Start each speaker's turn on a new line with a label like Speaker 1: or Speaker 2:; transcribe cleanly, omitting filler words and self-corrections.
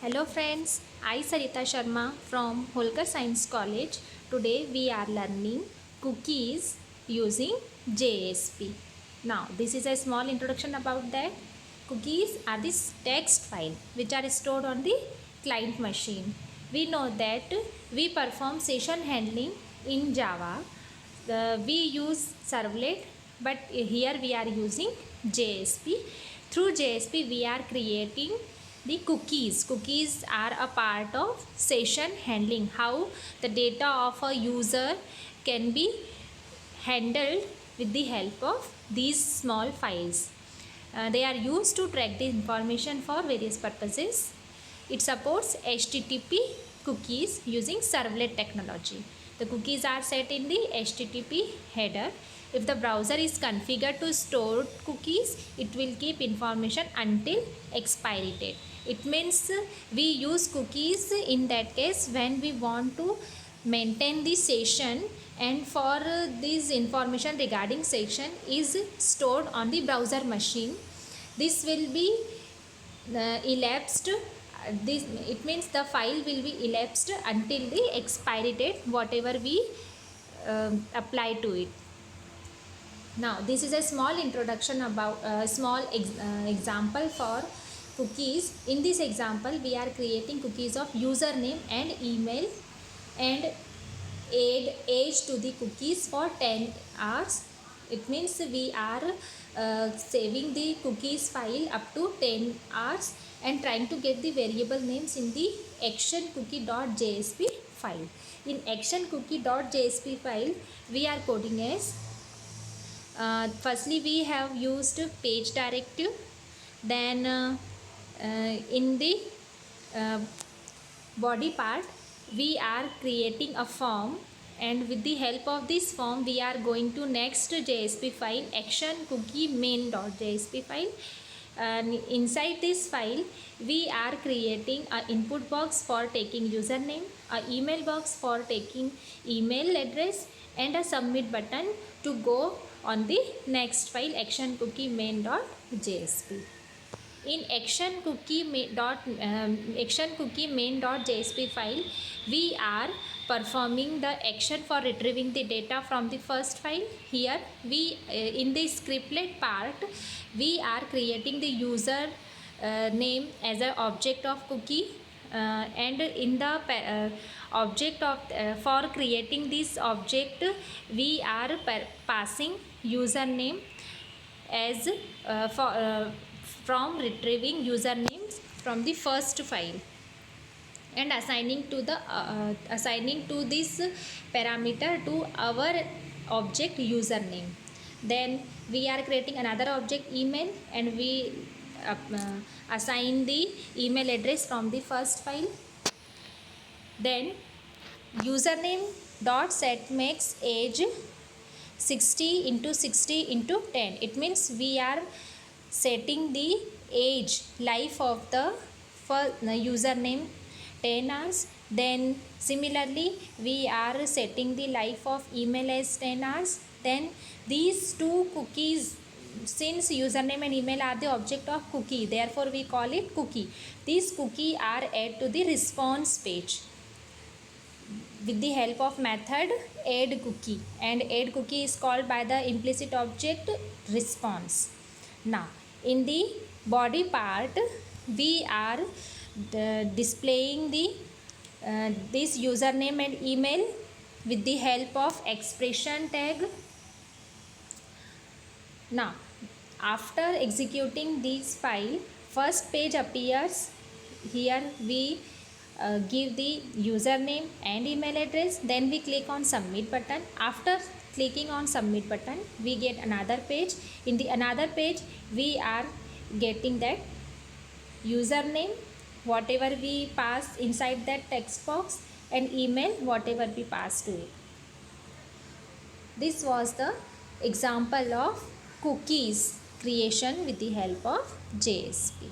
Speaker 1: Hello friends, I Sarita Sharma from Holkar Science College. Today we are learning cookies using JSP. Now this is a small introduction about that. Cookies are this text file which are stored on the client machine. We know that we perform session handling in Java. We use servlet, but here we are using JSP. Through JSP we are creating the cookies. Cookies are a part of session handling, how the data of a user can be handled with the help of these small files. They are used to track the information for various purposes. It supports HTTP cookies using servlet technology. The cookies are set in the HTTP header. If the browser is configured to store cookies, it will keep information until expiry date. It means we use cookies in that case when we want to maintain the session, and for this information regarding session is stored on the browser machine. This will be elapsed. This it means the file will be elapsed until the expiry date whatever we apply to it. Now this is a small introduction about small example for cookies. In this example we are creating cookies of username and email and add age to the cookies for 10 hours. It means we are saving the cookies file up to 10 hours and trying to get the variable names in the action cookie.jsp file. In action cookie.jsp file we are coding as firstly we have used page directive. Then in the uh, body part we are creating a form, and with the help of this form we are going to next JSP file, action cookie main.jsp file. And inside this file we are creating a input box for taking username, a email box for taking email address, and a submit button to go on the next file, action cookie main.jsp. In action cookie main.jsp file we are performing the action for retrieving the data from the first file. Here we in the scriptlet part we are creating the user name as an object of cookie, and in the object of for creating this object we are passing username as from retrieving usernames from the first file, and assigning to this parameter to our object username. Then we are creating another object email, and we assign the email address from the first file. Then username dot set makes age 60 into 60 into 10. It means we are setting the age life of the username 10 hours. Then similarly we are setting the life of email as 10 hours. Then these two cookies, since username and email are the object of cookie, therefore we call it cookie. These cookie are added to the response page with the help of method add cookie, and add cookie is called by the implicit object response. Now in the body part we are displaying the this username and email with the help of expression tag. Now after executing this file, first page appears. Here we give the username and email address, then we click on submit button. After clicking on submit button we get another page. In the another page we are getting that username whatever we pass inside that text box, and email whatever we pass to it. This was the example of cookies creation with the help of JSP.